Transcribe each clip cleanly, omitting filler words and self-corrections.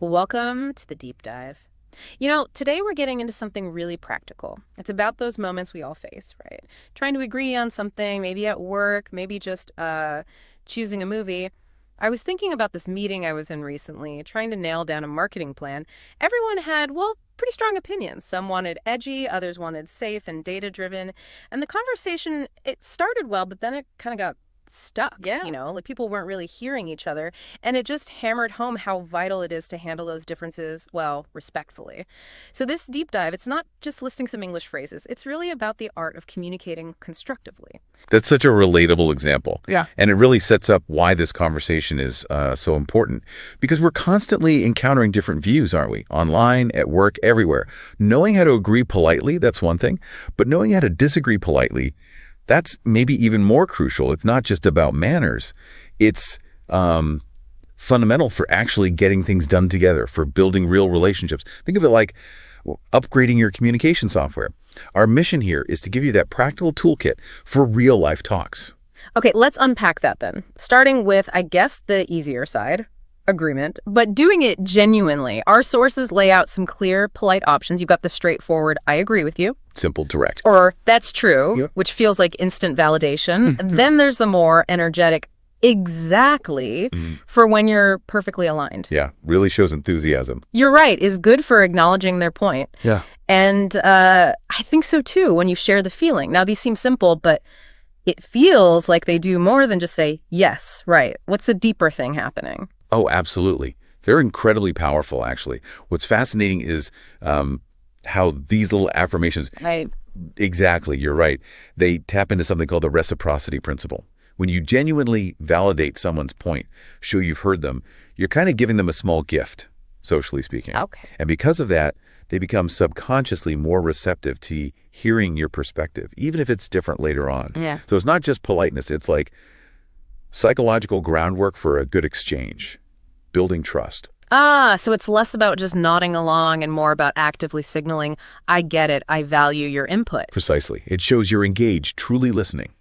Welcome to the deep dive. Today we're getting into something really practical. It's about those moments we all face, right? Trying to agree on something, maybe at work, maybe just choosing a movie. I was thinking about this meeting I was in recently, trying to nail down a marketing plan. Everyone had, pretty strong opinions. Some wanted edgy, others wanted safe and data-driven. And the conversation, it started well, but then it kind of got stuck. Yeah. Like people weren't really hearing each other. And it just hammered home how vital it is to handle those differences, respectfully. So this deep dive, it's not just listing some English phrases. It's really about the art of communicating constructively. That's such a relatable example. Yeah. And it really sets up why this conversation is so important. Because we're constantly encountering different views, aren't we? Online, at work, everywhere. Knowing how to agree politely, that's one thing. But knowing how to disagree politely, that's maybe even more crucial. It's not just about manners. It's fundamental for actually getting things done together, for building real relationships. Think of it like upgrading your communication software. Our mission here is to give you that practical toolkit for real-life talks. Okay, let's unpack that then. Starting with, I guess, the easier side, agreement, but doing it genuinely. Our sources lay out some clear, polite options. You've got the straightforward, I agree with you. Simple, direct. Or that's true, Yep. which feels like instant validation. Then there's the more energetic, exactly, for when you're perfectly aligned. Yeah, really shows enthusiasm. You're right, is good for acknowledging their point. Yeah. And I think so too, when you share the feeling. Now, these seem simple, but it feels like they do more than just say, yes, right. What's the deeper thing happening? Oh, absolutely. They're incredibly powerful, actually. What's fascinating is how these little affirmations... Right. Exactly, you're right. They tap into something called the reciprocity principle. When you genuinely validate someone's point, show you've heard them, you're kind of giving them a small gift, socially speaking. Okay. And because of that, they become subconsciously more receptive to hearing your perspective, even if it's different later on. Yeah. So it's not just politeness. It's like psychological groundwork for a good exchange, building trust. So it's less about just nodding along and more about actively signaling, I get it, I value your input. Precisely. It shows you're engaged, truly listening.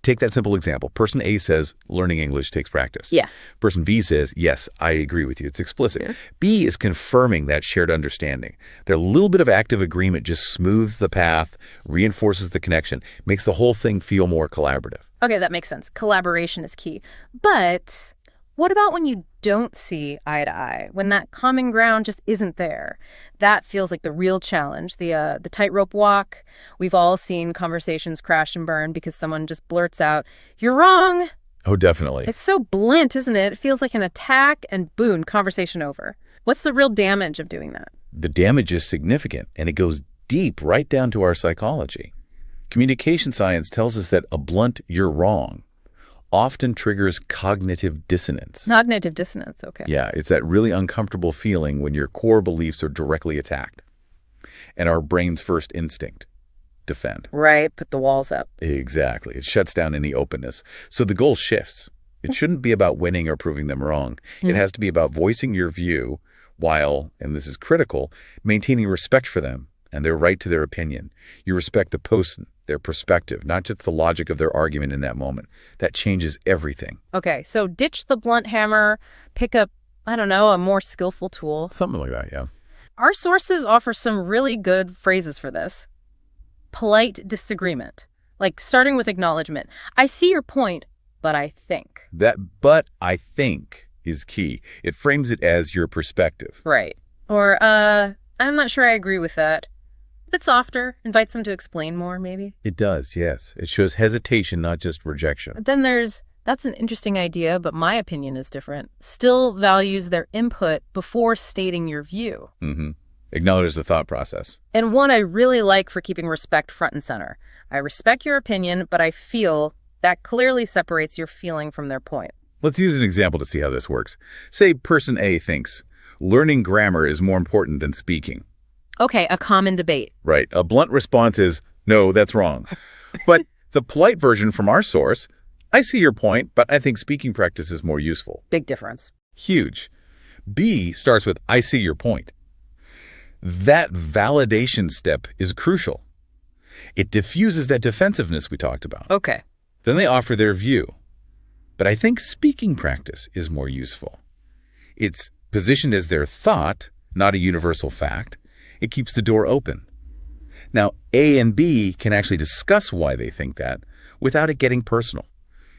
Take that simple example. Person A says, learning English takes practice. Yeah. Person B says, yes, I agree with you. It's explicit. Yeah. B is confirming that shared understanding. Their little bit of active agreement just smooths the path, reinforces the connection, makes the whole thing feel more collaborative. Okay, that makes sense. Collaboration is key. But what about when you don't see eye to eye, when that common ground just isn't there? That feels like the real challenge, the tightrope walk. We've all seen conversations crash and burn because someone just blurts out, you're wrong. Oh, definitely. It's so blunt, isn't it? It feels like an attack and boom, conversation over. What's the real damage of doing that? The damage is significant, and it goes deep right down to our psychology. Communication science tells us that a blunt "you're wrong" often triggers cognitive dissonance. Cognitive dissonance, okay. Yeah, it's that really uncomfortable feeling when your core beliefs are directly attacked. And our brain's first instinct, defend. Right, put the walls up. Exactly. It shuts down any openness. So the goal shifts. It shouldn't be about winning or proving them wrong. It has to be about voicing your view while, and this is critical, maintaining respect for them and their right to their opinion. You respect the person, their perspective, not just the logic of their argument in that moment. That changes everything. Okay, so ditch the blunt hammer, pick up, I don't know, a more skillful tool. Something like that, yeah. Our sources offer some really good phrases for this. Polite disagreement, like starting with acknowledgement. I see your point, but I think. That "but I think" is key. It frames it as your perspective. Right. Or, I'm not sure I agree with that. A bit softer, invites them to explain more, maybe. It does, yes. It shows hesitation, not just rejection. But then that's an interesting idea, but my opinion is different. Still values their input before stating your view. Acknowledge the thought process. And one I really like for keeping respect front and center. I respect your opinion, but I feel that clearly separates your feeling from their point. Let's use an example to see how this works. Say person A thinks, learning grammar is more important than speaking. Okay, a common debate. Right. A blunt response is, no, that's wrong. But the polite version from our source, I see your point, but I think speaking practice is more useful. Big difference. Huge. B starts with, I see your point. That validation step is crucial. It diffuses that defensiveness we talked about. Okay. Then they offer their view. But I think speaking practice is more useful. It's Positioned as their thought, not a universal fact, it keeps the door open. Now, A and B can actually discuss why they think that without it getting personal.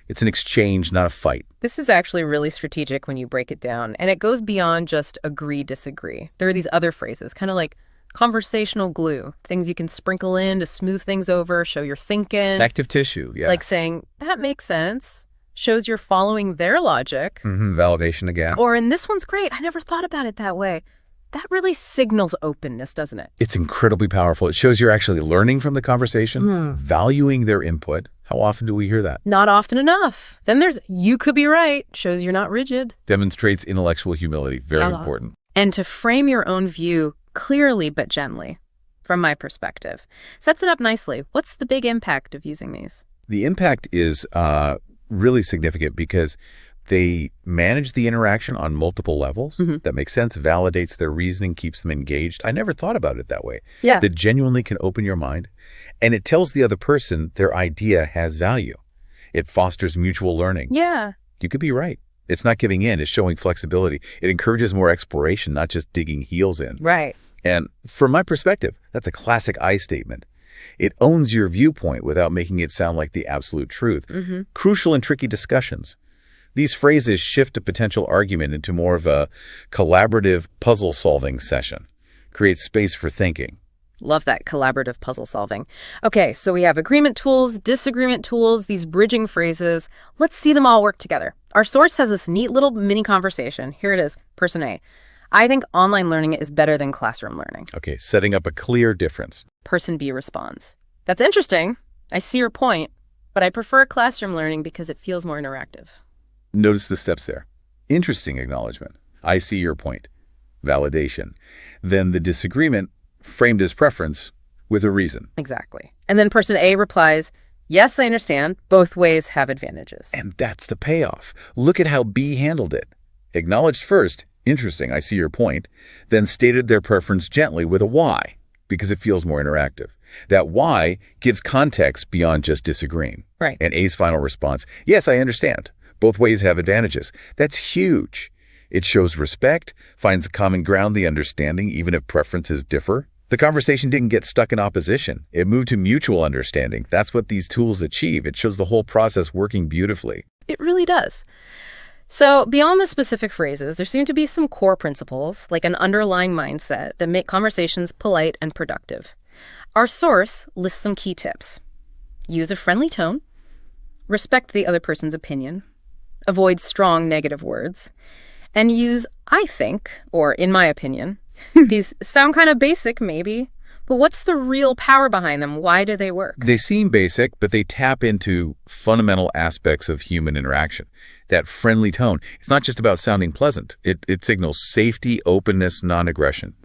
It's an exchange, not a fight. This is actually really strategic when you break it down, and it goes beyond just agree, disagree. There are these other phrases, kind of like conversational glue, things you can sprinkle in to smooth things over, show you're thinking. Connective tissue, yeah. Like saying, that makes sense, shows you're following their logic. Validation again. Or, and this one's great, I never thought about it that way. That really signals openness, doesn't it? It's incredibly powerful. It shows you're actually learning from the conversation, valuing their input. How often do we hear that? Not often enough. Then there's, you could be right, shows you're not rigid. Demonstrates intellectual humility. Very important. And to frame your own view clearly but gently, from my perspective, sets it up nicely. What's the big impact of using these? The impact is really significant because they manage the interaction on multiple levels. That makes sense, validates their reasoning, keeps them engaged. I never thought about it that way. Yeah. That genuinely can open your mind. And it tells the other person their idea has value. It fosters mutual learning. Yeah. You could be right. It's not giving in. It's showing flexibility. It encourages more exploration, not just digging heels in. Right. And from my perspective, that's a classic I statement. It owns your viewpoint without making it sound like the absolute truth. Crucial in tricky discussions. These phrases shift a potential argument into more of a collaborative puzzle-solving session. Creates space for thinking. Love that collaborative puzzle solving. Okay, so we have agreement tools, disagreement tools, these bridging phrases. Let's see them all work together. Our source has this neat little mini conversation. Here it is, person A. I think online learning is better than classroom learning. Okay, setting up a clear difference. Person B responds, that's interesting. I see your point, but I prefer classroom learning because it feels more interactive. Notice the steps there. Interesting acknowledgement. I see your point. Validation. Then the disagreement framed as preference with a reason. Exactly. And then person A replies, yes, I understand. Both ways have advantages. And that's the payoff. Look at how B handled it. Acknowledged first, interesting, I see your point, then stated their preference gently with a why, because it feels more interactive. That why gives context beyond just disagreeing. Right. And A's final response, yes, I understand. Both ways have advantages. That's huge. It shows respect, finds a common ground, the understanding, even if preferences differ. The conversation didn't get stuck in opposition. It moved to mutual understanding. That's what these tools achieve. It shows the whole process working beautifully. It really does. So beyond the specific phrases, there seem to be some core principles, like an underlying mindset, that make conversations polite and productive. Our source lists some key tips. Use a friendly tone. Respect the other person's opinion. Avoid strong negative words. And use I think, or in my opinion. These sound kind of basic, maybe, but what's the real power behind them? Why do they work? They seem basic, but they tap into fundamental aspects of human interaction. That friendly tone, it's not just about sounding pleasant. It signals safety, openness, non-aggression.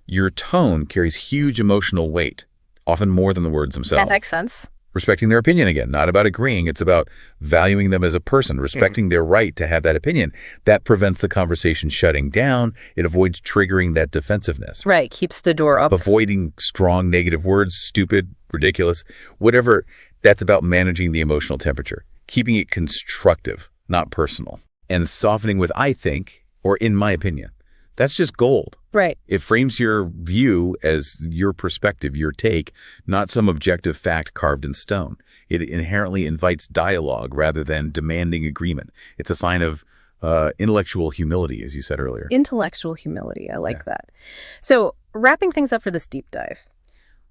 Your tone carries huge emotional weight, often more than the words themselves. That makes sense. Respecting their opinion again, not about agreeing. It's about valuing them as a person, respecting their right to have that opinion. That prevents the conversation shutting down. It avoids triggering that defensiveness. Right, keeps the door open. Avoiding strong negative words, stupid, ridiculous, whatever. That's about managing the emotional temperature, keeping it constructive, not personal, and softening with I think, or in my opinion. That's just gold. Right. It frames your view as your perspective, your take, not some objective fact carved in stone. It inherently invites dialogue rather than demanding agreement. It's a sign of intellectual humility, as you said earlier. Intellectual humility. I like that. So wrapping things up for this deep dive,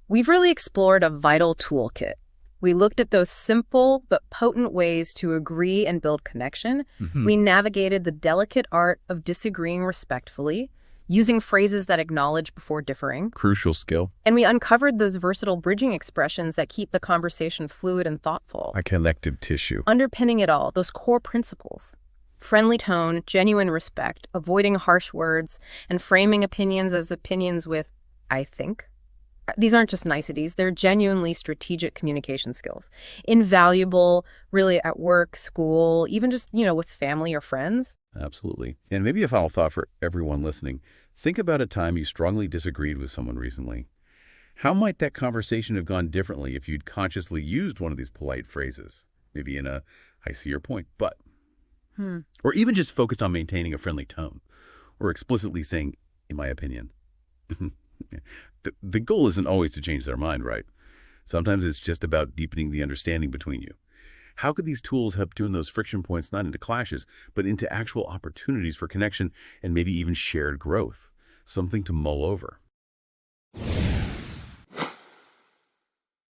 we've really explored a vital toolkit. We looked at those simple but potent ways to agree and build connection. We navigated the delicate art of disagreeing respectfully, using phrases that acknowledge before differing. Crucial skill. And we uncovered those versatile bridging expressions that keep the conversation fluid and thoughtful. A connective tissue. Underpinning it all, those core principles. Friendly tone, genuine respect, avoiding harsh words, and framing opinions as opinions with, I think. These aren't just niceties. They're genuinely strategic communication skills. Invaluable, really, at work, school, even just, with family or friends. Absolutely. And maybe a final thought for everyone listening. Think about a time you strongly disagreed with someone recently. How might that conversation have gone differently if you'd consciously used one of these polite phrases? Maybe in a, I see your point, but. Or even just focused on maintaining a friendly tone. or explicitly saying, in my opinion. The goal isn't always to change their mind, right? Sometimes it's just about deepening the understanding between you. How could these tools help turn those friction points not into clashes, but into actual opportunities for connection and maybe even shared growth? Something to mull over.